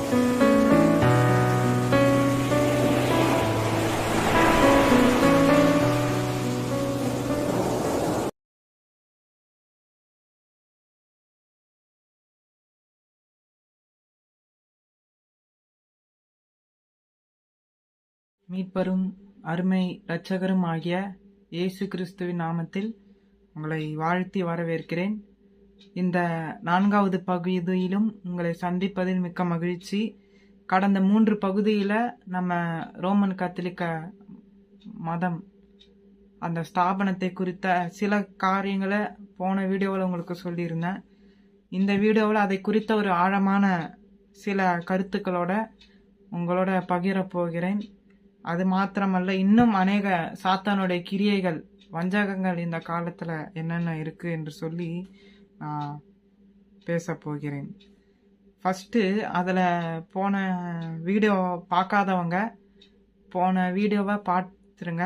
மீட்பரும் அருமை இரட்சகரும் ஆகிய இயேசு கிறிஸ்துவின் நாமத்தில் உங்களை வாழ்த்தி வரவேற்கிறேன். இந்த 4வது பகுதியிலும் உங்களை சந்திப்பதில் மிக்க மகிழ்ச்சி. கடந்த 3 பகுதியில் நம்ம ரோமன் கத்தோலிக்க மதம் அந்த ஸ்தாபனத்தை குறித்த சில காரியங்களை போன வீடியோவில் உங்களுக்கு சொல்லியிருந்தேன். இந்த வீடியோவில் அதை குறித்த ஒரு ஆழமான சில கருத்துக்களோட உங்களோட பகிரப் போகிறேன். அது மாத்திரமல்ல, இன்னும் அநேக சாத்தானுடைய கிரியைகள், வஞ்சகங்கள் இந்த காலத்தில் என்னென்ன இருக்குது என்று சொல்லி நான் பேச போகிறேன். ஃபஸ்ட்டு அதில் போன வீடியோ பார்க்காதவங்க போன வீடியோவை பார்த்துருங்க.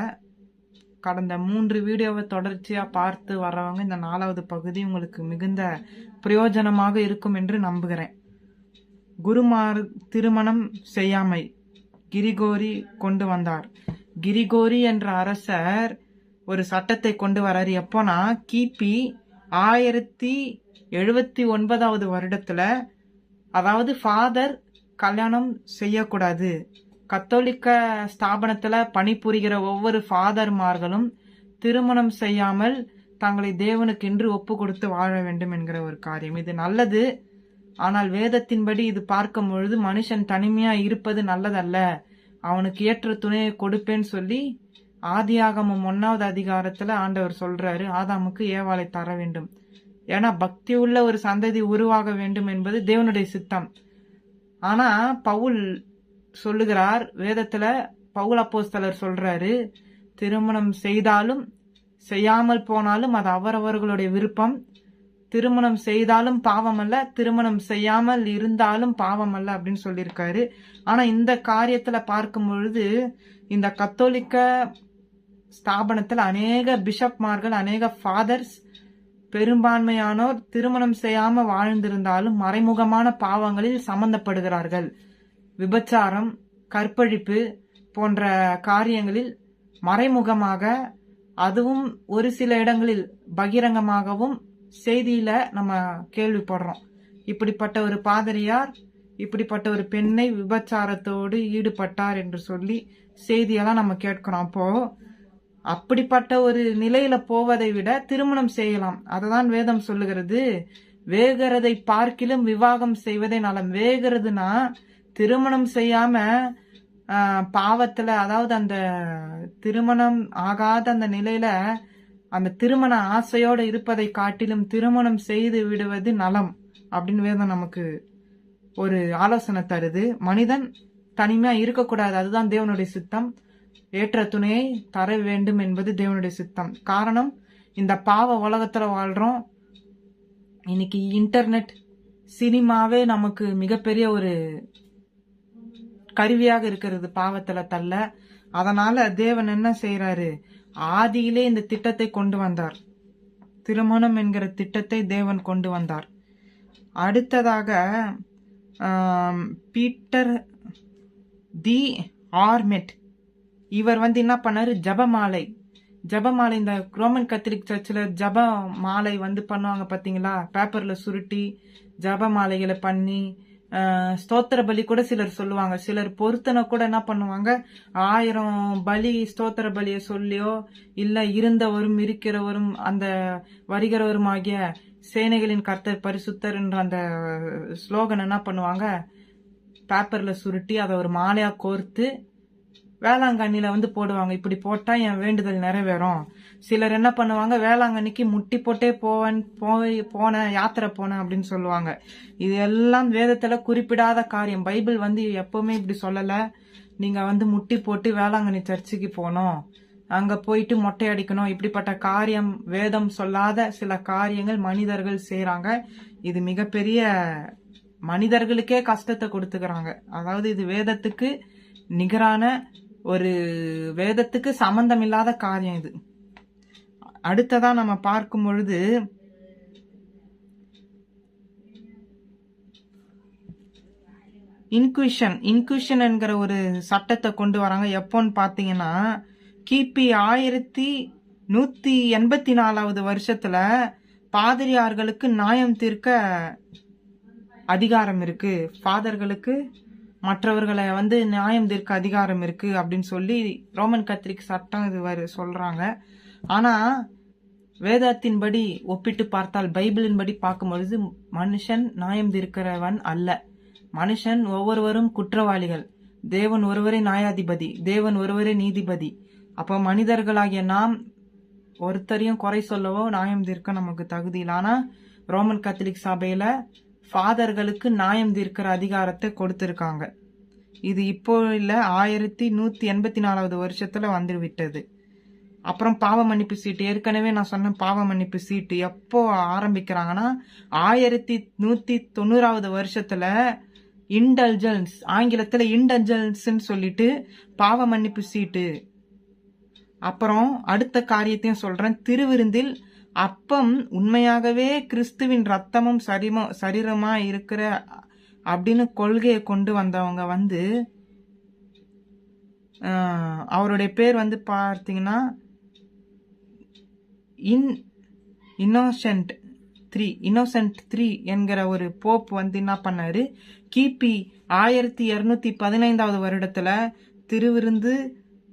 கடந்த 3 வீடியோவை தொடர்ச்சியாக பார்த்து வர்றவங்க இந்த 4வது பகுதி உங்களுக்கு மிகுந்த பிரயோஜனமாக இருக்கும் என்று நம்புகிறேன். குருமார் திருமணம் செய்யாமை கிரிகோரி கொண்டு வந்தார். கிரிகோரி என்ற அரசர் ஒரு சட்டத்தை கொண்டு வராரு. எப்போனா கிபி 1079வது வருடத்துல, அதாவது ஃபாதர் கல்யாணம் செய்யக்கூடாது. கத்தோலிக்க ஸ்தாபனத்துல பணிபுரிகிற ஒவ்வொரு ஃபாதர்மார்களும் திருமணம் செய்யாமல் தங்களை தேவனுக்கென்று ஒப்பு கொடுத்து வாழ வேண்டும் என்கிற ஒரு காரியம். இது நல்லது. ஆனால் வேதத்தின்படி இது பார்க்கும் பொழுது மனுஷன் தனிமையா இருப்பது நல்லதல்ல, அவனுக்கு ஏற்ற துணையை கொடுப்பேன்னு சொல்லி ஆதியாகமம் 1வது அதிகாரத்துல ஆண்டவர் சொல்றாரு, ஆதாமுக்கு ஏவாளை தர வேண்டும். ஏன்னா பக்தி உள்ள ஒரு சந்ததி உருவாக வேண்டும் என்பது தேவனுடைய சித்தம். ஆனா பவுல் சொல்லுகிறார், வேதத்துல பவுல் அப்போஸ்தலர் சொல்றாரு, திருமணம் செய்தாலும் செய்யாமல் போனாலும் அது அவரவர்களுடைய விருப்பம். திருமணம் செய்தாலும் பாவம் அல்ல, திருமணம் செய்யாமல் இருந்தாலும் பாவம் அல்ல அப்படின்னு சொல்லியிருக்காரு. ஆனா இந்த காரியத்துல பார்க்கும் பொழுது இந்த கத்தோலிக்க ஸ்தாபனத்துல அநேக பிஷப்மார்கள், அநேக ஃபாதர்ஸ், பெரும்பான்மையானோர் திருமணம் செய்யாம வாழ்ந்திருந்தாலும் மறைமுகமான பாவங்களில் சம்பந்தப்படுகிறார்கள். விபச்சாரம், கற்பழிப்பு போன்ற காரியங்களில் மறைமுகமாக, அதுவும் ஒரு சில இடங்களில் பகிரங்கமாகவும் செய்தியில நம்ம கேள்விப்படுறோம். இப்படிப்பட்ட ஒரு பாதிரியார் இப்படிப்பட்ட ஒரு பெண்ணை விபச்சாரத்தோடு ஈடுபட்டார் என்று சொல்லி செய்தியெல்லாம் நம்ம கேட்கிறோம். அப்போ அப்படிப்பட்ட ஒரு நிலையில போவதை விட திருமணம் செய்யலாம். அதுதான் வேதம் சொல்லுகிறது. வேகிறதை பார்க்கிலும் விவாகம் செய்வதே நலம். வேகிறதுனா திருமணம் செய்யாம பாவத்துல, அதாவது அந்த திருமணம் ஆகாத அந்த நிலையில அந்த திருமண ஆசையோடு இருப்பதை காட்டிலும் திருமணம் செய்து விடுவது நலம் அப்படின்னு வேதம் நமக்கு ஒரு ஆலோசனை தருது. மனிதன் தனிமையா இருக்கக்கூடாது, அதுதான் தேவனுடைய சித்தம். ஏற்ற துணையை தர வேண்டும் என்பது தேவனுடைய சித்தம். காரணம், இந்த பாவ உலகத்துல வாழ்றோம். இன்னைக்கு இன்டர்நெட், சினிமாவே நமக்கு மிகப்பெரிய ஒரு கருவியாக இருக்கிறது பாவத்துல தள்ள. அதனால தேவன் என்ன செய்யறாரு, ஆதியிலே இந்த திட்டத்தை கொண்டு வந்தார். திருமணம் என்கிற திட்டத்தை தேவன் கொண்டு வந்தார். அடுத்ததாக பீட்டர் தி ஆர்மெட், இவர் என்ன பண்ணாரு, ஜபமாலை இந்த ரோமன் கத்தோலிக் சர்ச்சில் ஜப மாலை பண்ணுவாங்க பாத்தீங்களா, பேப்பர்ல சுருட்டி ஜப மாலைகளை பண்ணி ஸ்தோத்திர பலி கூட சிலர் சொல்லுவாங்க. சிலர் பொருத்தனை கூட என்ன பண்ணுவாங்க, 1000 பலி ஸ்தோத்திர பலியை சொல்லியோ இல்ல இருந்தவரும் இருக்கிறவரும் அந்த வருகிறவரும் ஆகிய சேனைகளின் கர்த்தர் பரிசுத்தர் என்ற அந்த ஸ்லோகன் என்ன பண்ணுவாங்க, பேப்பர்ல சுருட்டி அதை ஒரு மாலையா கோர்த்து வேளாங்கண்ணில போடுவாங்க. இப்படி போட்டா என் வேண்டுதல் நிறைவேறும். சிலர் என்ன பண்ணுவாங்க, வேளாங்கண்ணிக்கு முட்டி போட்டே போன யாத்திரை போனேன் அப்படின்னு சொல்லுவாங்க. இது எல்லாம் வேதத்துல குறிப்பிடாத காரியம். பைபிள் எப்பவுமே இப்படி சொல்லல. நீங்க முட்டி போட்டு வேளாங்கண்ணி சர்ச்சுக்கு போனோம், அங்க போயிட்டு மொட்டை அடிக்கணும், இப்படிப்பட்ட காரியம் வேதம் சொல்லாத சில காரியங்கள் மனிதர்கள் செய்யறாங்க. இது மிகப்பெரிய மனிதர்களுக்கே கஷ்டத்தை கொடுத்துக்கிறாங்க. அதாவது இது வேதத்துக்கு நிகரான ஒரு, வேதத்துக்கு சம்பந்தம் இல்லாத காரியம் இது. அடுத்ததா நம்ம பார்க்கும் பொழுது இன்குவிஷன் என்கிற ஒரு சட்டத்தை கொண்டு வராங்க. எப்போன்னு பாத்தீங்கன்னா கிபி 1184 வருஷத்துல பாதிரியார்களுக்கு நியாயம் தீர்க்க அதிகாரம் இருக்கு, ஃபாதர்களுக்கு மற்றவர்களை நியாயம் தீர்க்க அதிகாரம் இருக்கு அப்படின்னு சொல்லி ரோமன் கத்தோலிக் சட்டம் இது சொல்றாங்க. ஆனா வேதத்தின்படி ஒப்பிட்டு பார்த்தால், பைபிளின்படி பார்க்கும்பொழுது மனுஷன் நியாயம் தீர்க்கிறவன் அல்ல. மனுஷன் ஒவ்வொருவரும் குற்றவாளிகள். தேவன் ஒருவரே நியாயாதிபதி, தேவன் ஒருவரே நீதிபதி. அப்போ மனிதர்களாகிய நாம் ஒருத்தரையும் குறை சொல்லவோ நியாயம் தீர்க்க நமக்கு தகுதி இல்லை. ஆனா ரோமன் கத்தோலிக் சபையில ஃபாதர்களுக்கு நியாயம் தீர்க்கிற அதிகாரத்தை கொடுத்திருக்காங்க. இது இப்போ இல்ல, 1184 வருஷத்துல வந்து விட்டது. அப்புறம் பாவ மன்னிப்பு சீட்டு, ஏற்கனவே நான் சொன்ன பாவ மன்னிப்பு சீட்டு எப்போ ஆரம்பிக்கிறாங்கன்னா 1190 வருஷத்துல இன்டல்ஜென்ஸ், ஆங்கிலத்துல இன்டல்ஜென்ஸ் சொல்லிட்டு பாவ மன்னிப்பு சீட்டு. அப்புறம் அடுத்த காரியத்தையும் சொல்றேன். திருவிருந்தில் அப்பம் உண்மையாகவே கிறிஸ்துவின் ரத்தமும் சரீரமா இருக்கிற அப்படின்னு கொள்கையை கொண்டு வந்தவங்க அவருடைய பேர் பார்த்தீங்கன்னா இன்னோசென்ட் 3 என்கிற ஒரு போப் என்ன பண்ணாரு, கிபி 1215 வருடத்துல திருவிருந்து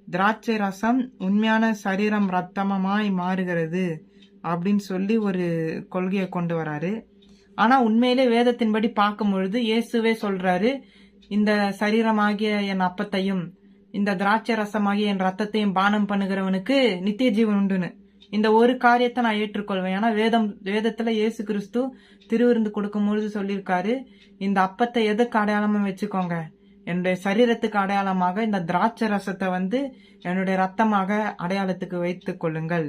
திராட்சை ரசம் உண்மையான சரீரம் ரத்தமாய் மாறுகிறது அப்படின்னு சொல்லி ஒரு கொள்கையை கொண்டு வராரு. ஆனா உண்மையிலே வேதத்தின்படி பார்க்கும் பொழுது இயேசுவே சொல்றாரு, இந்த சரீரமாகிய என் அப்பத்தையும் இந்த திராட்சை ரசமாகிய என் ரத்தத்தையும் பானம் பண்ணுகிறவனுக்கு நித்திய ஜீவன் உண்டுன்னு. இந்த ஒரு காரியத்தை நான் ஏற்றுக்கொள்வேன். ஏன்னா வேதத்துல இயேசு கிறிஸ்து திருவிருந்து கொடுக்கும் பொழுது சொல்லியிருக்காரு, இந்த அப்பத்தை எதுக்கு அடையாளமா வச்சுக்கோங்க, என்னுடைய சரீரத்துக்கு அடையாளமாக இந்த திராட்சை ரசத்தை என்னுடைய ரத்தமாக அடையாளத்துக்கு வைத்துக் கொள்ளுங்கள்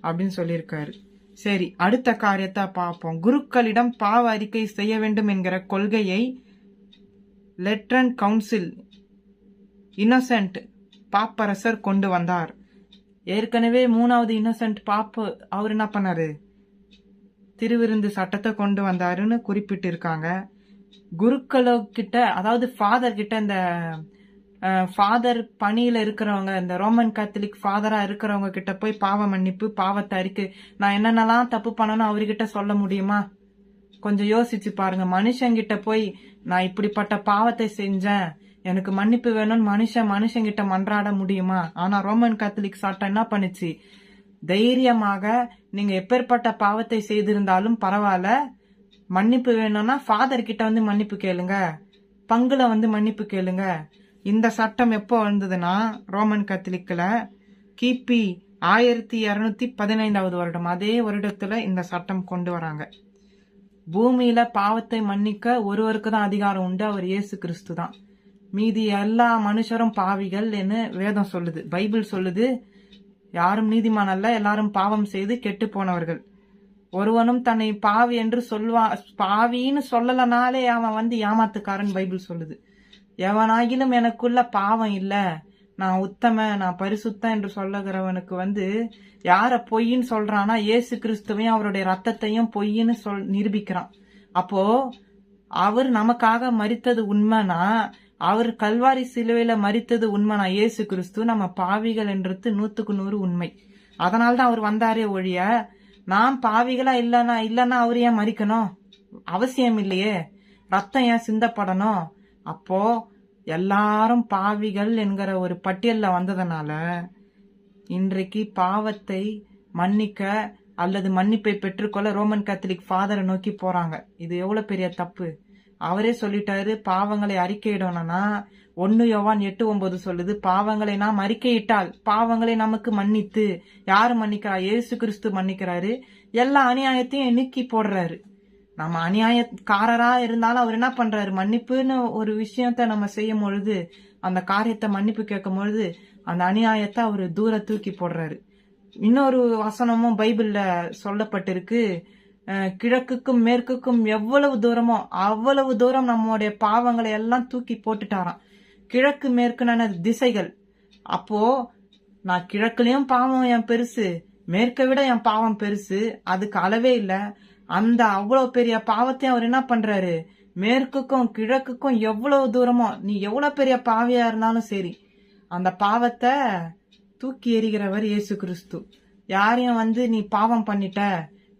அப்படின்னு சொல்லியிருக்காரு. சரி, அடுத்த காரியத்தை பார்ப்போம். குருக்களிடம் பாவ அறிக்கை செய்ய வேண்டும் என்கிற கொள்கையை லெட்ரன் கவுன்சில் இன்னோசென்ட் பாப்பரசர் கொண்டு வந்தார். ஏற்கனவே 3வது இன்னோசென்ட் பாப்பு அவர் என்ன பண்ணாரு, திருவிருந்து சட்டத்தை கொண்டு வந்தாருன்னு குறிப்பிட்டு இருக்காங்க. குருக்களோகிட்ட, அதாவது ஃபாதர் கிட்ட, இந்த ஃபாதர் பணியில இருக்கிறவங்க, இந்த ரோமன் கத்தோலிக் ஃபாதரா இருக்கிறவங்க கிட்ட போய் பாவ மன்னிப்பு, பாவத்தை அறிக்கை, நான் என்னென்னலாம் தப்பு பண்ணணும் அவர்கிட்ட சொல்ல முடியுமா? கொஞ்சம் யோசிச்சு பாருங்க. மனுஷங்கிட்ட போய் நான் இப்படிப்பட்ட பாவத்தை செஞ்சேன், எனக்கு மன்னிப்பு வேணும்னு மனுஷங்கிட்ட மன்றாட முடியுமா? ஆனா ரோமன் கத்தோலிக் சட்டம் என்ன பண்ணுச்சு, தைரியமாக நீங்க எப்பேற்பட்ட பாவத்தை செய்திருந்தாலும் பரவாயில்ல, மன்னிப்பு வேணும்னா ஃபாதர் கிட்ட மன்னிப்பு கேளுங்க, பங்குல மன்னிப்பு கேளுங்க. இந்த சட்டம் எப்போ வந்ததுன்னா ரோமன் கத்தோலிக்ல கிபி 1215 வருடம், அதே வருடத்துல இந்த சட்டம் கொண்டு வராங்க. பூமியில பாவத்தை மன்னிக்க ஒருவருக்கு தான் அதிகாரம் உண்டு, அவர் இயேசு கிறிஸ்து தான். மீதி எல்லா மனுஷரும் பாவிகள் என்று வேதம் சொல்லுது, பைபிள் சொல்லுது. யாரும் நீதிமான் அல்ல, எல்லாரும் பாவம் செய்து கெட்டு போனவர்கள். ஒருவனும் தன்னை பாவி என்று பாவின்னு சொல்லலனாலே அவன் ஏமாத்துக்காரன் பைபிள் சொல்லுது. எவனாகிலும் எனக்குள்ள பாவம் இல்ல, நான் உத்தம, நான் பரிசுத்தம் என்று சொல்லுகிறவனுக்கு யார பொய்ன்னு சொல்றானா, இயேசு கிறிஸ்துவையும் அவருடைய ரத்தத்தையும் பொய்ன்னு நிரூபிக்கிறான். அப்போ அவர் நமக்காக மரித்தது உண்மைனா, அவர் கல்வாரி சிலுவையில மரித்தது உண்மைனா, இயேசு கிறிஸ்து நம்ம பாவிகள் என்றது 100க்கு 100 உண்மை. அதனால்தான் அவர் வந்தாரே ஒழிய, நாம் பாவிகளா இல்லன்னா அவர் ஏன் மரிக்கணும்? அவசியம் இல்லையே. ரத்தம் ஏன் சிந்தப்படணும்? அப்போ எல்லாரும் பாவிகள் என்கிற ஒரு பட்டியல்ல வந்ததுனால இன்றைக்கு பாவத்தை மன்னிக்க அல்லது மன்னிப்பை பெற்றுக்கொள்ள ரோமன் கத்தோலிக் ஃபாதரை நோக்கி போறாங்க. இது எவ்வளவு பெரிய தப்பு. அவரே சொல்லிட்டாரு, பாவங்களை அறிக்கையிடணும்னா 1 யோவான் 8:9 சொல்லுது, பாவங்களை நாம் அறிக்கையிட்டால் பாவங்களை நமக்கு மன்னித்து, யாரு மன்னிக்கிறா? இயேசு கிறிஸ்து மன்னிக்கிறாரு. எல்லா அநியாயத்தையும் நீக்கி போடுறாரு. நம்ம அநியாயக்காரரா இருந்தாலும் அவர் என்ன பண்றாரு, மன்னிப்புன்னு ஒரு விஷயத்த நம்ம செய்யும் பொழுது, அந்த காரியத்தை மன்னிப்பு கேட்கும் பொழுது அந்த அநியாயத்தை அவரு தூர தூக்கி போடுறாரு. இன்னொரு வசனமும் பைபிள்ல சொல்லப்பட்டிருக்கு, கிழக்குக்கும் மேற்குக்கும் எவ்வளவு தூரமோ அவ்வளவு தூரம் நம்மளுடைய பாவங்களை எல்லாம் தூக்கி போட்டுட்டாராம். கிழக்கு மேற்குன்னு திசைகள். அப்போ நான் கிழக்குலயும் பாவம் என் பெருசு, மேற்கை விட என் பாவம் பெருசு, அதுக்கு அளவே இல்ல. அந்த அவ்வளவு பெரிய பாவத்தையும் அவர் என்ன பண்றாரு, மேற்குக்கும் கிழக்குக்கும் எவ்வளவு தூரமோ, நீ எவ்வளவு பெரிய பாவியா இருந்தாலும் சரி, அந்த பாவத்தை தூக்கி எறிகிறவர் இயேசு கிறிஸ்து. யாரையும் நீ பாவம் பண்ணிட்ட,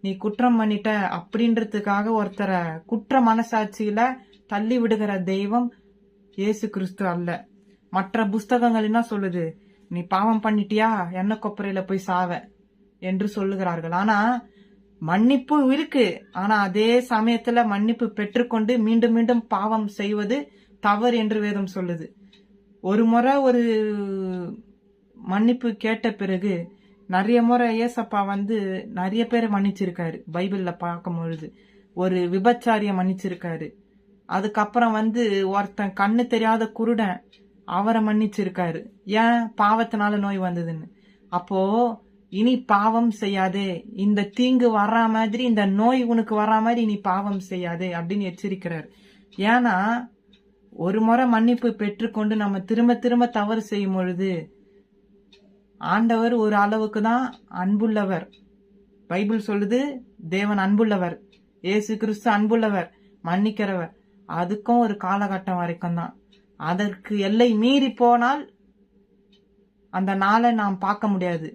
நீ குற்றம் பண்ணிட்ட அப்படின்றதுக்காக ஒருத்தரை குற்ற மனசாட்சியில தள்ளி விடுகிற தெய்வம் இயேசு கிறிஸ்து அல்ல. மற்ற புஸ்தகங்கள் என்ன சொல்லுது? நீ பாவம் பண்ணிட்டியா, எண்ணெய் கொப்பரையில போய் சாவ என்று சொல்லுகிறார்கள். ஆனா மன்னிப்பு இருக்கு. ஆனா அதே சமயத்துல மன்னிப்பு பெற்றுக்கொண்டு மீண்டும் மீண்டும் பாவம் செய்வது தவறு என்று வேதம் சொல்லுது. ஒரு முறை ஒரு மன்னிப்பு கேட்ட பிறகு நிறைய முறை ஏசப்பா நிறைய பேரை மன்னிச்சிருக்காரு. பைபிள்ல பார்க்கும்பொழுது ஒரு விபச்சாரிய மன்னிச்சிருக்காரு. அதுக்கப்புறம் ஒருத்தன் கண்ணு தெரியாத குருடன், அவரை மன்னிச்சிருக்காரு. ஏன்? பாவத்தினால நோய் வந்ததுன்னு. அப்போ இனி பாவம் செய்யாதே, இந்த தீங்கு வர்ற மாதிரி, இந்த நோய் உனக்கு வர்ற மாதிரி இனி பாவம் செய்யாதே அப்படின்னு எச்சரிக்கிறார். ஏன்னா ஒரு முறை மன்னிப்பு பெற்றுக்கொண்டு நம்ம திரும்ப திரும்ப தவறு செய்யும் பொழுது ஆண்டவர் ஒரு அளவுக்கு தான் அன்புள்ளவர். பைபிள் சொல்லுது தேவன் அன்புள்ளவர், இயேசு கிறிஸ்து அன்புள்ளவர், மன்னிக்கிறவர். அதுக்கும் ஒரு காலகட்டம் வரைக்கும் தான். அதற்கு எல்லை மீறி போனால் அந்த நாளை நாம் பார்க்க முடியாது.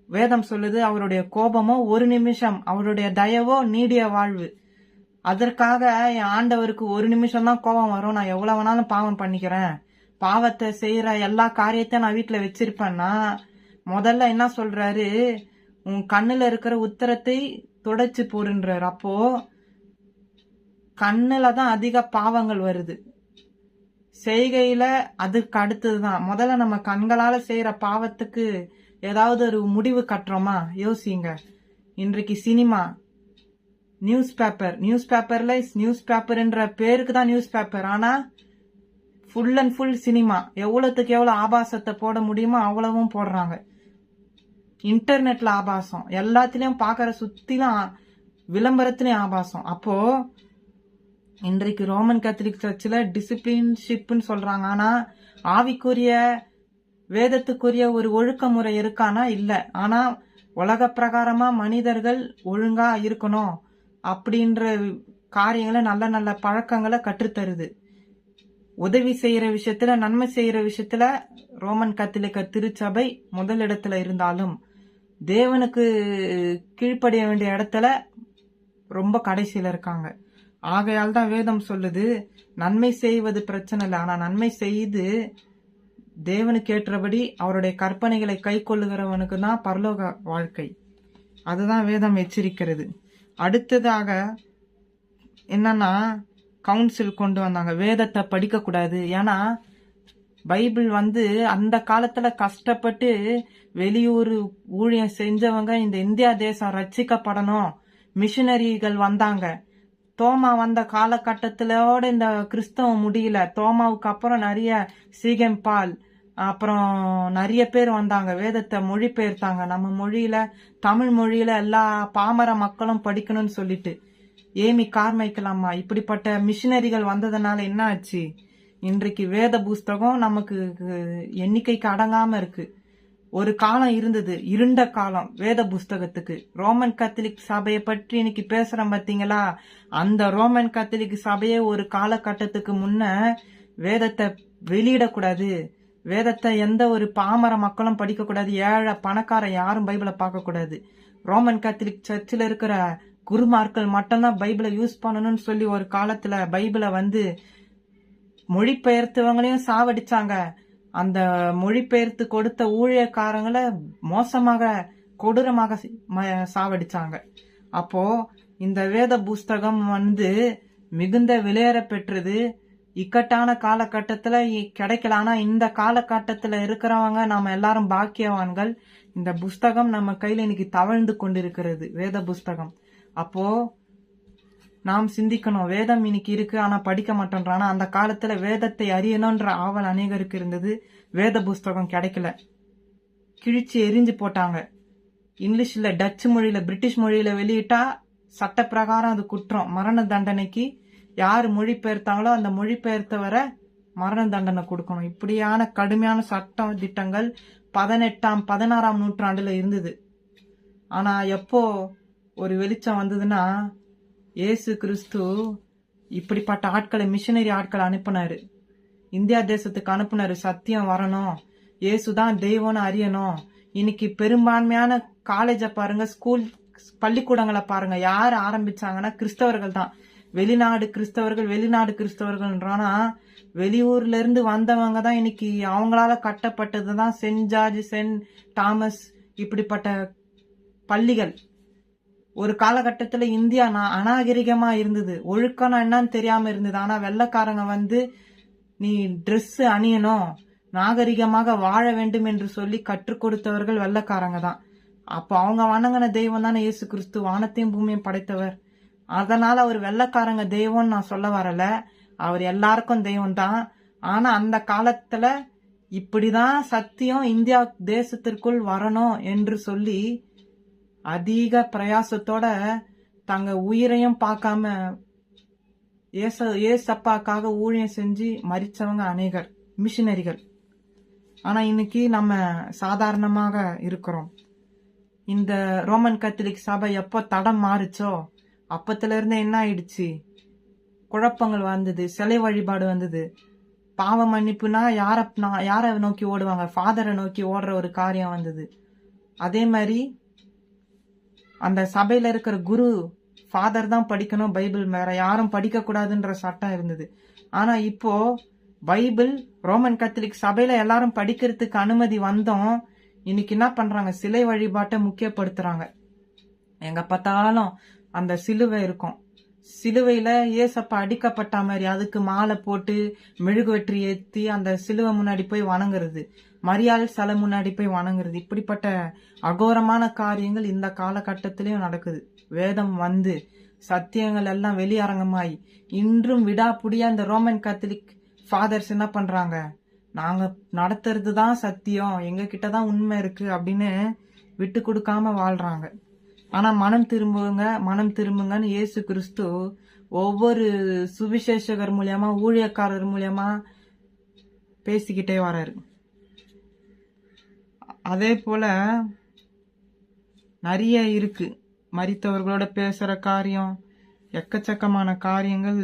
வேதம் சொல்லுது அவருடைய கோபமோ ஒரு நிமிஷம், அவருடைய தயவோ நீடிய வாழ்வு. அதற்காக என் ஆண்டவருக்கு ஒரு நிமிஷம் தான் கோபம் வரும், நான் எவ்வளவு வேணாலும் பாவம் பண்ணிக்கிறேன், பாவத்தை செய்யற எல்லா காரியத்தையும் நான் வீட்டுல வச்சிருப்பேன்னா, முதல்ல என்ன சொல்றாரு? உன் கண்ணுல இருக்கிற உத்தரத்தை துடைச்சு போடுன்றார். அப்போ கண்ணுல தான் அதிக பாவங்கள் வருது, செய்கையில அதுக்கு அடுத்ததுதான். முதல்ல நம்ம கண்களால செய்யற பாவத்துக்கு ஏதாவது ஒரு முடிவு கட்டுறோமா? யோசிங்க. இன்றைக்கு சினிமா, நியூஸ் பேப்பர்ல நியூஸ் பேப்பர்ன்ற பேருக்கு தான் நியூஸ் பேப்பர், ஆனா ஃபுல் அண்ட் ஃபுல் சினிமா. எவ்வளவுக்கு எவ்வளவு ஆபாசத்தை போட முடியுமோ அவ்வளவும் போடுறாங்க. இன்டர்நெட்ல ஆபாசம், எல்லாத்திலயும் பாக்குற சுத்திலும் விளம்பரத்திலயும் ஆபாசம். அப்போ இன்றைக்கு ரோமன் கத்தோலிக் சர்ச்சில் டிசிப்ளின்ஷிப்னு சொல்றாங்க. ஆனா ஆவிக்குரிய வேதத்துக்குரிய ஒரு ஒழுக்க முறை இருக்கானா? இல்ல. ஆனா உலக பிரகாரமா மனிதர்கள் ஒழுங்கா இருக்கணும் அப்படின்ற காரியங்களை, நல்ல நல்ல பழக்கங்களை கற்றுத்தருது. உதவி செய்யற விஷயத்துல, நன்மை செய்யற விஷயத்துல ரோமன் கத்தோலிக்க திருச்சபை முதலிடத்துல இருந்தாலும் தேவனுக்கு கீழ்ப்படிய வேண்டிய இடத்துல ரொம்ப கடைசியில இருக்காங்க. ஆகையால் தான் வேதம் சொல்லுது நன்மை செய்வது பிரச்சனை இல்லை, ஆனா நன்மை செய்து தேவனுக்கு ஏற்றபடி அவருடைய கற்பனைகளை கை கொள்ளுகிறவனுக்கு தான் பரலோக வாழ்க்கை. அதுதான் வேதம் எச்சரிக்கிறது. அடுத்ததாக என்னன்னா கவுன்சில் கொண்டு வந்தாங்க, வேதத்தை படிக்க கூடாது. ஏன்னா பைபிள் அந்த காலத்துல கஷ்டப்பட்டு வெளியூர் ஊழியம் செஞ்சவங்க இந்த இந்தியா தேசம் ரட்சிக்கப்படணும், மிஷினரிகள் வந்தாங்க. தோமா வந்த காலகட்டத்திலோட இந்த கிறிஸ்தவம் முடியல. தோமாவுக்கு அப்புறம் நிறைய சீகன் பால், அப்புறம் நிறைய பேர் வந்தாங்க, வேதத்தை மொழிபெயர்த்தாங்க. நம்ம மொழியில, தமிழ் மொழியில எல்லா பாமர மக்களும் படிக்கணும்னு சொல்லிட்டு ஏமி கார்மைக்கல் அம்மா, இப்படிப்பட்ட மிஷினரிகள் வந்ததுனால என்ன ஆச்சு? இன்றைக்கு வேத புஸ்தகம் நமக்கு எண்ணிக்கைக்கு அடங்காம இருக்கு. ஒரு காலம் இருந்தது, இருண்ட காலம் வேத புஸ்தகத்துக்கு. ரோமன் கத்தோலிக் சபையை பற்றி இன்னைக்கு பேசுறோம் பாத்தீங்களா? அந்த ரோமன் கத்தோலிக் சபையை ஒரு காலகட்டத்துக்கு முன்ன வேதத்தை வெளியிடக்கூடாது, வேதத்தை எந்த ஒரு பாமர மக்களும் படிக்க கூடாது, ஏழை பணக்கார யாரும் பைபிளை பார்க்க கூடாது, ரோமன் கத்தோலிக் சர்ச்சில் இருக்கிற குருமார்கள் மட்டும்தான் பைபிளை யூஸ் பண்ணணும்னு சொல்லி ஒரு காலத்துல பைபிளை மொழிபெயர்த்தவங்களையும் சாவடிச்சாங்க. அந்த மொழிபெயர்த்து கொடுத்த ஊழியக்காரங்களை மோசமாக கொடூரமாக சாவடிச்சாங்க. அப்போ இந்த வேத புஸ்தகம் மிகுந்த விலையேற பெற்றது. இக்கட்டான காலகட்டத்துல கிடைக்கல. ஆனா இந்த காலகட்டத்துல இருக்கிறவங்க நாம எல்லாரும் பாக்கியவான்கள். இந்த புஸ்தகம் நம்ம கையில இன்னைக்கு தவழ்ந்து கொண்டிருக்கிறது, வேத புஸ்தகம். அப்போ நாம் சிந்திக்கணும், வேதம் இன்னைக்கு இருக்கு ஆனா படிக்க மாட்டோம். ஆனா அந்த காலத்துல வேதத்தை அறியணும்ன்ற ஆவல் அநேகருக்கு இருந்தது. வேத புஸ்தகம் கிடைக்கல, கிழிச்சு எரிஞ்சு போட்டாங்க. இங்கிலீஷ்ல, டச்சு மொழியில, பிரிட்டிஷ் மொழியில வெளியிட்டா சட்ட பிரகாரம் அது குற்றம், மரண தண்டனைக்கு யாரு மொழிபெயர்த்தாங்களோ அந்த மொழிபெயர்த்தவரை மரண தண்டனை கொடுக்கணும். இப்படியான கடுமையான சட்ட திட்டங்கள் 18ஆம் 16ஆம் நூற்றாண்டுல இருந்தது. ஆனா எப்போ ஒரு வெளிச்சம் வந்ததுன்னா, இயேசு கிறிஸ்து இப்படிப்பட்ட ஆட்களை, மிஷினரி ஆட்களை அனுப்புனாரு. இந்தியா தேசத்துக்கு அனுப்புனாரு. சத்தியம் வரணும், இயேசுதான் தெய்வம்னு அறியணும். இன்னைக்கு பெரும்பான்மையான காலேஜ பாருங்க, ஸ்கூல் பள்ளிக்கூடங்களை பாருங்க, யார் ஆரம்பிச்சாங்கன்னா கிறிஸ்தவர்கள் தான். வெளிநாடு கிறிஸ்தவர்கள்ன்றானா வெளியூர்ல இருந்து வந்தவங்க தான். இன்னைக்கு அவங்களால கட்டப்பட்டதுதான் சென்ட் ஜார்ஜ், சென்ட் தாமஸ், இப்படிப்பட்ட பள்ளிகள். ஒரு காலகட்டத்துல இந்தியா அநாகரிகமா இருந்தது, ஒழுக்கம்னா என்னன்னு தெரியாம இருந்தது. ஆனா வெள்ளைக்காரங்க வந்து நீ ட்ரெஸ் அணியணும், நாகரிகமாக வாழ வேண்டும் என்று சொல்லி கற்றுக் கொடுத்தவர்கள் வெள்ளைக்காரங்க தான். அப்போ அவங்க வணங்கின தெய்வம் தானே இயேசு கிறிஸ்து, வானத்தையும் பூமியும் படைத்தவர். அதனால அவர் வெள்ளைக்காரங்க தெய்வம்னு நான் சொல்ல வரல, அவர் எல்லாருக்கும் தெய்வம் தான். ஆனா அந்த காலத்துல இப்படிதான் சத்தியம் இந்தியா தேசத்திற்குள் வரணும் என்று சொல்லி அதிக பிரயாசத்தோட தங்க உயிரையும் பார்க்காம ஏசப்பாக்காக ஊழியம் செஞ்சு மரிச்சவங்க அநேகர் மிஷினரிகள். ஆனா இன்னைக்கு நம்ம சாதாரணமாக இருக்கிறோம். இந்த ரோமன் கத்தோலிக் சபை எப்போ தடம் மாறுச்சோ அப்பத்துல இருந்து என்ன ஆயிடுச்சு, குழப்பங்கள் வந்தது, சிலை வழிபாடு வந்தது. பாவ மன்னிப்புனா யார நோக்கி ஓடுவாங்க, ஃபாதரை நோக்கி ஓடுற ஒரு காரியம் வந்தது. அதே மாதிரி அந்த சபையில இருக்கிற குரு ஃபாதர் தான் படிக்கணும், பைபிள் வேற யாரும் படிக்க கூடாதுன்ற சட்டம் இருந்தது. ஆனா இப்போ பைபிள் ரோமன் கத்தோலிக் சபையில எல்லாரும் படிக்கிறதுக்கு அனுமதி வந்தோம். இன்னைக்கு என்ன பண்றாங்க, சிலை வழிபாட்டை முக்கியப்படுத்துறாங்க. எங்க பார்த்தாலும் அந்த சிலுவை இருக்கும், சிலுவையில ஏசப்பா அடிக்கப்பட்ட மாதிரி அதுக்கு மாலை போட்டு மெழுகுவற்றி ஏத்தி அந்த சிலுவை முன்னாடி போய் வணங்குறது, மரியாள் சிலை முன்னாடி போய் வணங்குறது. இப்படிப்பட்ட அகோரமான காரியங்கள் இந்த காலகட்டத்திலயும் நடக்குது. வேதம் வந்து சத்தியங்கள் எல்லாம் வெளியரங்கமாய் இன்றும் விடாப்புடியா இந்த ரோமன் கத்தோலிக் ஃபாதர்ஸ் என்ன பண்றாங்க, நாங்க நடத்துறது தான் சத்தியம், எங்க கிட்டதான் உண்மை இருக்கு அப்படின்னு விட்டு கொடுக்காம வாழ்றாங்க. ஆனா மனம் திரும்புங்கன்னு இயேசு கிறிஸ்து ஒவ்வொரு சுவிசேஷகர் மூலியமா, ஊழியக்காரர் மூலியமா பேசிக்கிட்டே வராரு. அதே போல நிறைய இருக்கு, மரித்தவர்களோட பேசுற காரியம், எக்கச்சக்கமான காரியங்கள்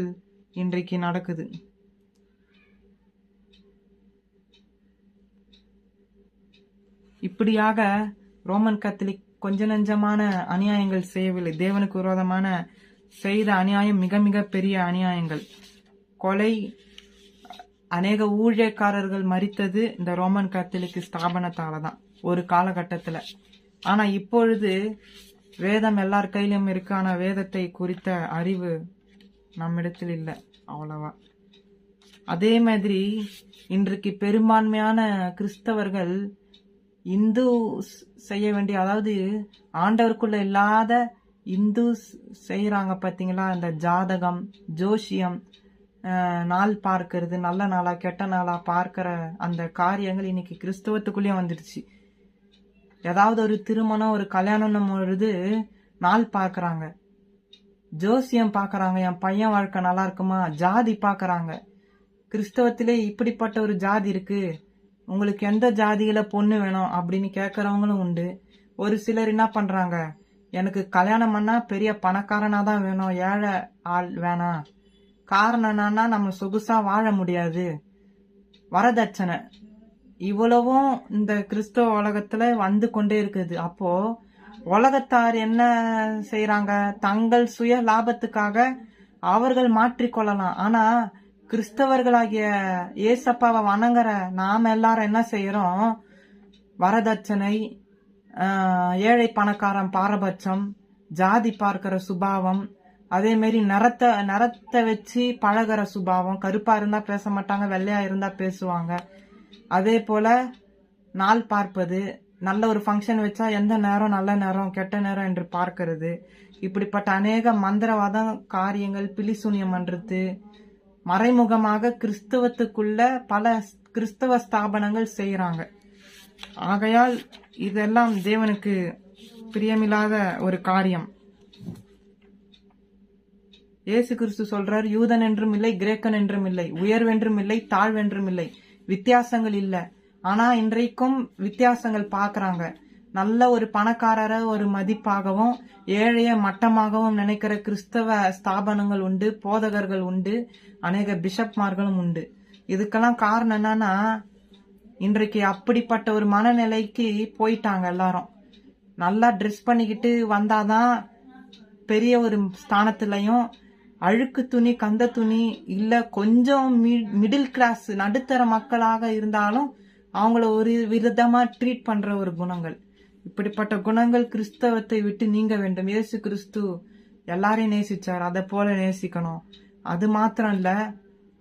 இன்றைக்கு நடக்குது. இப்படியாக ரோமன் கத்தோலிக் கொஞ்ச நெஞ்சமான அநியாயங்கள் செய்யவில்லை. தேவனுக்கு விரோதமான செய்த அநியாயம் மிக மிக பெரிய அநியாயங்கள். கொலை, அநேக ஊழியக்காரர்கள் மரித்தது இந்த ரோமன் கத்தோலிக் ஸ்தாபனத்தாலதான் ஒரு காலகட்டத்துல. ஆனா இப்பொழுது வேதம் எல்லார் கையிலும் இருக்கு, ஆனா வேதத்தை குறித்த அறிவு நம்மிடத்தில் இல்லை அவ்வளவா. அதே மாதிரி இன்றைக்கு பெரும்பான்மையான கிறிஸ்தவர்கள் இந்து செய்ய வேண்டிய, அதாவது ஆண்டவருக்குள்ள இல்லாத இந்து செய்யறாங்க பாத்தீங்களா, இந்த ஜாதகம், ஜோசியம், நாள் பார்க்கறது, நல்ல நாளா கெட்ட நாளா பார்க்கிற அந்த காரியங்கள் இன்னைக்கு கிறிஸ்தவத்துக்குள்ளேயும் வந்துடுச்சு. ஏதாவது ஒரு திருமணம், ஒரு கல்யாணம் பொழுது நாள் பார்க்கறாங்க, ஜோசியம் பார்க்கறாங்க, என் பையன் வாழ்க்கை நல்லா இருக்குமா, ஜாதி பார்க்கறாங்க. கிறிஸ்தவத்திலே இப்படிப்பட்ட ஒரு ஜாதி இருக்கு, உங்களுக்கு எந்த ஜாதியில பொண்ணு வேணும் அப்படின்னு கேட்கறவங்களும் உண்டு. ஒரு சிலர் என்ன பண்றாங்க, எனக்கு கல்யாணம் பண்ணா பெரிய பணக்காரனா தான் வேணும், ஏழை ஆள் வேணாம். காரணம் என்னன்னா நம்ம சொகுசா வாழ முடியாது, வரதட்சணை. இவ்வளவும் இந்த கிறிஸ்தவ உலகத்துல வந்து கொண்டே இருக்குது. அப்போ உலகத்தார் என்ன செய்யறாங்க, தங்கள் சுய லாபத்துக்காக அவர்கள் மாற்றிக்கொள்ளலாம். ஆனா கிறிஸ்தவர்களாகிய ஏசப்பாவை வணங்குற நாம எல்லாரும் என்ன செய்யறோம், வரதட்சணை, ஏழை பணக்காரன் பாரபட்சம், ஜாதி பார்க்கிற சுபாவம், அதே மாதிரி நிறத்தை வச்சு பழகிற சுபாவம். கருப்பா இருந்தா பேச மாட்டாங்க, வெள்ளையா இருந்தா பேசுவாங்க. அதே போல நாள் பார்ப்பது, நல்ல ஒரு ஃபங்க்ஷன் வச்சா எந்த நேரம் நல்ல நேரம் கெட்ட நேரம் என்று பார்க்கிறது. இப்படிப்பட்ட அநேக மந்திரவாத காரியங்கள், பிலிசூனியம் பண்றது, மறைமுகமாக கிறிஸ்தவத்துக்குள்ள பல கிறிஸ்தவ ஸ்தாபனங்கள் செய்யறாங்க. ஆகையால் இதெல்லாம் தேவனுக்கு பிரியமில்லாத ஒரு காரியம். இயேசு கிறிஸ்து சொல்றார், யூதன் என்றும் இல்லை, கிரேக்கன் என்றும் இல்லை, உயர்வென்றும் இல்லை, தாழ்வென்றும் இல்லை, வித்தியாசங்கள் இல்ல. ஆனா இன்றைக்கும் வித்தியாசங்கள் பாக்குறாங்க. நல்ல ஒரு பணக்காரரை ஒரு மதிப்பாகவும் ஏழைய மட்டமாகவும் நினைக்கிற கிறிஸ்தவ ஸ்தாபனங்கள் உண்டு, போதகர்கள் உண்டு, அநேக பிஷப்மார்களும் உண்டு. இதுக்கெல்லாம் காரணம் என்னன்னா, இன்றைக்கு அப்படிப்பட்ட ஒரு மனநிலைக்கு போயிட்டாங்க எல்லாரும். நல்லா ட்ரெஸ் பண்ணிக்கிட்டு வந்தாதான் பெரிய ஒரு ஸ்தானத்திலையும், அழுக்கு துணி கந்த துணி இல்ல கொஞ்சம் மிடில் கிளாஸ் நடுத்தர மக்களாக இருந்தாலும் அவங்கள ஒரு விதமா ட்ரீட் பண்ற ஒரு குணங்கள். இப்படிப்பட்ட குணங்கள் கிறிஸ்தவத்தை விட்டு நீங்க வேண்டும். இயேசு கிறிஸ்து எல்லாரையும் நேசிச்சார், அதை போல நேசிக்கணும். அது மாத்திரம் இல்ல,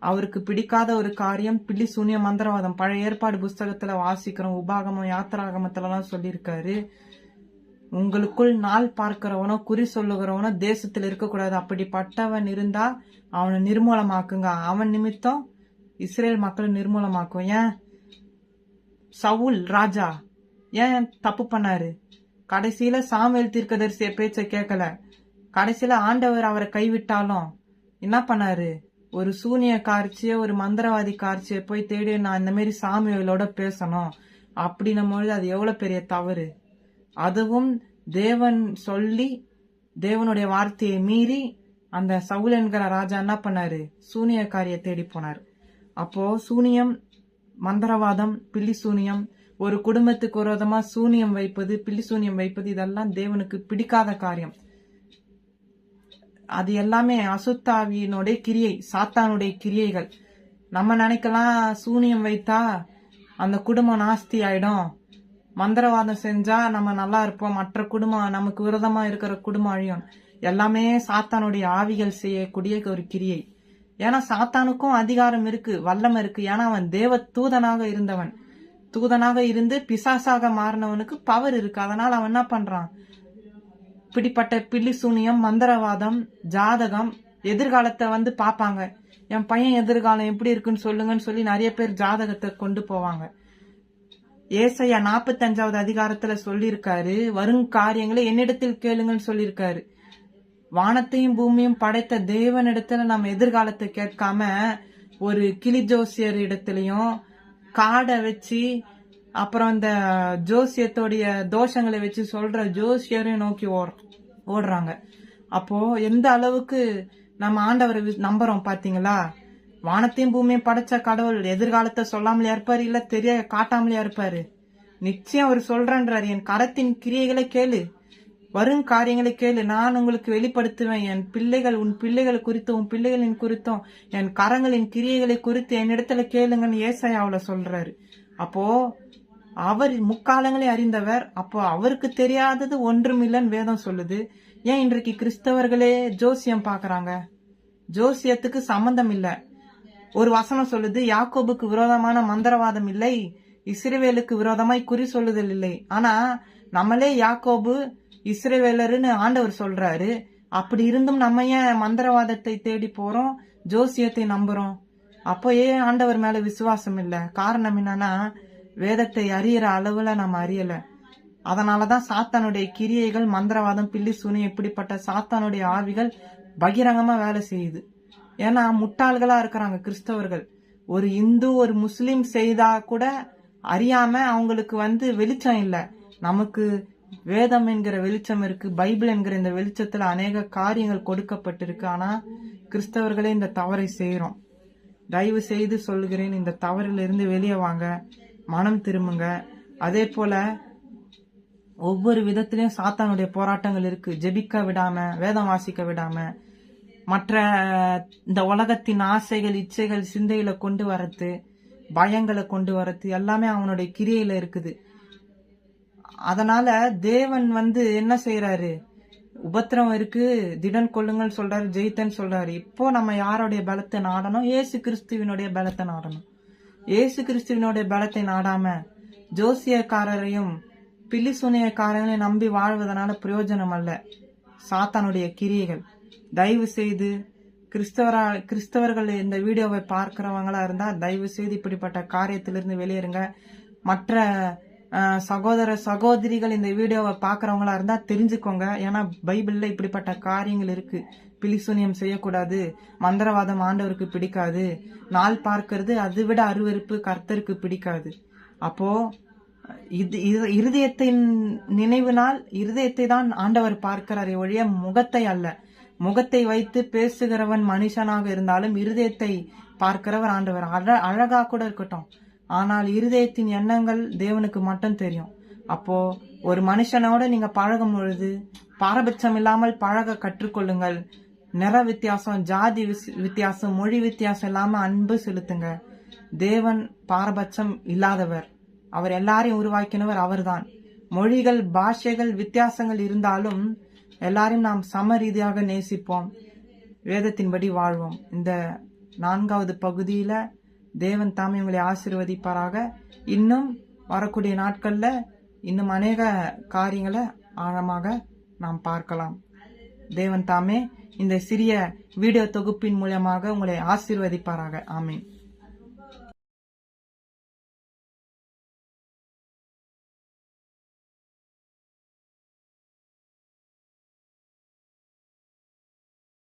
அவருக்கு பிடிக்காத ஒரு காரியம் பில்லி சூனிய மந்திரவாதம். பழைய ஏற்பாடு புஸ்தகத்துல வாசிக்கிறோம், உபாகமம் யாத்திராகமத்துலலாம் சொல்லியிருக்காரு, உங்களுக்குள் நாள் பார்க்கிறவனோ குறி சொல்லுகிறவனோ தேசத்தில் இருக்கக்கூடாது. அப்படிப்பட்டவன் இருந்தா அவனை நிர்மூலமாக்குங்க. அவன் நிமித்தம் இஸ்ரேல் மக்களை நிர்மூலமாக்கும். ஏன் சவுல் ராஜா ஏன் தப்பு பண்ணாரு? கடைசியில சாமுவேல் தீர்க்கதரிசிய பேச்ச கேட்கல. கடைசியில ஆண்டவர் அவரை கைவிட்டாலும் என்ன பண்ணாரு? ஒரு சூனிய காட்சிய ஒரு மந்திரவாதி காட்சிய போய் தேடி நான் இந்த மாதிரி சாமுவேலோட பேசணும் அப்படின்னும் பொழுது அது எவ்வளவு பெரிய தவறு. அதுவும் தேவன் சொல்லி தேவனுடைய வார்த்தையை மீறி அந்த சவுல் என்கிற ராஜா என்ன பண்ணாரு? சூனியக்காரிய தேடி போனார். அப்போ சூனியம், மந்திரவாதம், பில்லி சூனியம், ஒரு குடும்பத்துக்கு விரோதமா சூனியம் வைப்பது, பில்லி சூனியம் வைப்பது, இதெல்லாம் தேவனுக்கு பிடிக்காத காரியம். அது எல்லாமே அசுத்தாவியினுடைய கிரியை, சாத்தானுடைய கிரியைகள். நம்ம நினைக்கலாம் சூனியம் வைத்தா அந்த குடும்பம் நாஸ்தி ஆயிடும், மந்திரவாதம் செஞ்சா நம்ம நல்லா இருப்போம், மற்ற குடும்பம் நமக்கு விரோதமா இருக்கிற குடும்பம் அழியும். எல்லாமே சாத்தானுடைய ஆவிகள் செய்யக்கூடிய ஒரு கிரியை. ஏன்னா சாத்தானுக்கும் அதிகாரம் இருக்கு, வல்லமை இருக்கு. ஏன்னா அவன் தேவ தூதனாக இருந்தவன். தூதனாக இருந்து பிசாசாக மாறினவனுக்கு பவர் இருக்கு. அதனால அவன் என்ன பண்றான்? இப்படிப்பட்ட பில்லி சூனியம், மந்திரவாதம், ஜாதகம், எதிர்காலத்தை வந்து பாப்பாங்க. என் பையன் எதிர்காலம் எப்படி இருக்குன்னு சொல்லுங்கன்னு சொல்லி நிறைய பேர் ஜாதகத்தை கொண்டு போவாங்க. ஏசாயா 45வது அதிகாரத்துல சொல்லியிருக்காரு, வரும் காரியங்களை என்னிடத்தில் கேளுங்கன்னு சொல்லியிருக்காரு. வானத்தையும் பூமியும் படைத்த தேவனிடத்துல நம்ம எதிர்காலத்தை கேட்காம ஒரு கிளி ஜோசியர் இடத்துலயும் காடை வச்சு அப்புறம் இந்த ஜோசியத்தோடைய தோஷங்களை வச்சு சொல்ற ஜோசியரையும் நோக்கி ஓடுறாங்க. அப்போ எந்த அளவுக்கு நம்ம ஆண்டவரை நம்புறோம் பாத்தீங்களா? வானத்தையும் பூமியும் படைச்ச கடவுள் எதிர்காலத்தை சொல்லாமலையா இருப்பாரு? இல்ல தெரிய காட்டாமலையா இருப்பாரு? நிச்சயம் அவர் சொல்றன்றாரு, என் கரத்தின் கிரியைகளை கேளு, வரும் காரியங்களை கேளு, நான் உங்களுக்கு வெளிப்படுத்துவேன். என் பிள்ளைகள், உன் பிள்ளைகள் குறித்தும் உன் பிள்ளைகளின் குறித்தும் என் கரங்களின் கிரியைகளை குறித்து என்னிடத்துல கேளுங்கன்னு ஏசாயாவுல சொல்றாரு. அப்போ அவர் முக்காலங்களை அறிந்தவர். அப்போ அவருக்கு தெரியாதது ஒன்றும் இல்லைன்னு வேதம் சொல்லுது. ஏன் இன்றைக்கு கிறிஸ்தவர்களே ஜோசியம் பாக்குறாங்க? ஜோசியத்துக்கு சம்பந்தம் இல்ல. ஒரு வசனம் சொல்லுது, யாக்கோபுக்கு விரோதமான மந்திரவாதம் இல்லை, இஸ்ரவேலுக்கு விரோதமாய் குறி சொல்லுதல் இல்லை. ஆனா நம்மளே யாக்கோபு இஸ்ரவேலருன்னு ஆண்டவர் சொல்றாரு. அப்படி இருந்தும் நம்ம ஏன் மந்திரவாதத்தை தேடி போறோம், ஜோசியத்தை நம்புறோம்? அப்போ ஏன் ஆண்டவர் மேல விசுவாசம் இல்ல? காரணம் என்னன்னா, வேதத்தை அறியற அளவுல நம்ம அறியல. அதனாலதான் சாத்தானுடைய கிரியைகள், மந்திரவாதம், பில்லி சூனியம், இப்படிப்பட்ட சாத்தானுடைய ஆவிகள் பகிரங்கமா வேலை செய்யுது. ஏன்னா முட்டாள்களா இருக்கிறாங்க கிறிஸ்தவர்கள். ஒரு இந்து ஒரு முஸ்லிம் செய்தா கூட அறியாம அவங்களுக்கு வெளிச்சம் இல்ல. நமக்கு வேதம் என்கிற வெளிச்சம் இருக்கு, பைபிள் என்கிற இந்த வெளிச்சத்துல அநேக காரியங்கள் கொடுக்கப்பட்டிருக்கு. ஆனா கிறிஸ்தவர்களே இந்த தவறை செய்யறோம். தயவு செய்து சொல்லுகிறேன், இந்த தவறிலிருந்து வெளியே வாங்க, மனம் திரும்புங்க. அதே போல ஒவ்வொரு விதத்திலயும் சாத்தானுடைய போராட்டங்கள் இருக்கு. ஜெபிக்க விடாம, வேதம் வாசிக்க விடாம, மற்ற இந்த உலகத்தின் ஆசைகள், இச்சைகள் சிந்தையில கொண்டு வரது, பயங்களை கொண்டு வரது, எல்லாமே அவனுடைய கிரியையில இருக்குது. அதனால தேவன் என்ன செய்யறாரு? உபத்திரம் இருக்கு, திடன் கொள்ளுங்கள் சொல்றாரு, ஜெயித்தன் சொல்றாரு. இப்போ நம்ம யாருடைய பலத்தை நாடணும்? ஏசு கிறிஸ்துவினுடைய பலத்தை நாடணும். ஏசு கிறிஸ்துவினுடைய பலத்தை நாடாம ஜோசியக்காரரையும் பில்லி சூனியக்காரங்களையும் நம்பி வாழ்வதனால பிரயோஜனம் அல்ல. சாத்தானுடைய கிரியைகள். தயவு செய்து கிறிஸ்தவர்கள் இந்த வீடியோவை பார்க்கிறவங்களா இருந்தா தயவு செய்து இப்படிப்பட்ட காரியத்திலிருந்து வெளியேறுங்க. மற்ற சகோதர சகோதரிகள் இந்த வீடியோவை பாக்குறவங்களா இருந்தா தெரிஞ்சுக்கோங்க. ஏன்னா பைபிள்ல இப்படிப்பட்ட காரியங்கள் இருக்கு. பிலிசூனியம் செய்யக்கூடாது, மந்திரவாதம் ஆண்டவருக்கு பிடிக்காது, நாள் பார்க்கிறது அதை விட அருவருப்பு கர்த்தருக்கு பிடிக்காது. அப்போ இருதயத்தின் நினைவினால் இருதயத்தை தான் ஆண்டவர் பார்க்கிறாரே ஒழிய முகத்தை அல்ல. முகத்தை வைத்து பேசுகிறவன் மனுஷனாக இருந்தாலும் இருதயத்தை பார்க்கிறவர் ஆண்டவர். அழகா கூட இருக்கட்டும், ஆனால் இருதயத்தின் எண்ணங்கள் தேவனுக்கு மட்டும் தெரியும். அப்போ ஒரு மனுஷனோட நீங்க பழகும் பொழுது பாரபட்சம் இல்லாமல் பழக கற்றுக்கொள்ளுங்கள். நிற வித்தியாசம், ஜாதி வித்தியாசம், மொழி வித்தியாசம் இல்லாம அன்பு செலுத்துங்க. தேவன் பாரபட்சம் இல்லாதவர். அவர் எல்லாரையும் உருவாக்கினவர் அவர்தான். மொழிகள், பாஷைகள், வித்தியாசங்கள் இருந்தாலும் எல்லாரையும் நாம் சம ரீதியாக நேசிப்போம், வேதத்தின்படி வாழ்வோம். இந்த 4வது பகுதியில தேவன் தாமே உங்களை ஆசீர்வதிப்பாராக. இன்னும் வரக்கூடிய நாட்கள்ல இன்னும் அநேக காரியங்களை ஆழமாக நாம் பார்க்கலாம். தேவன் தாமே இந்த சிறிய வீடியோ தொகுப்பின் மூலமாக உங்களை ஆசீர்வதிப்பாராக. ஆமீன்.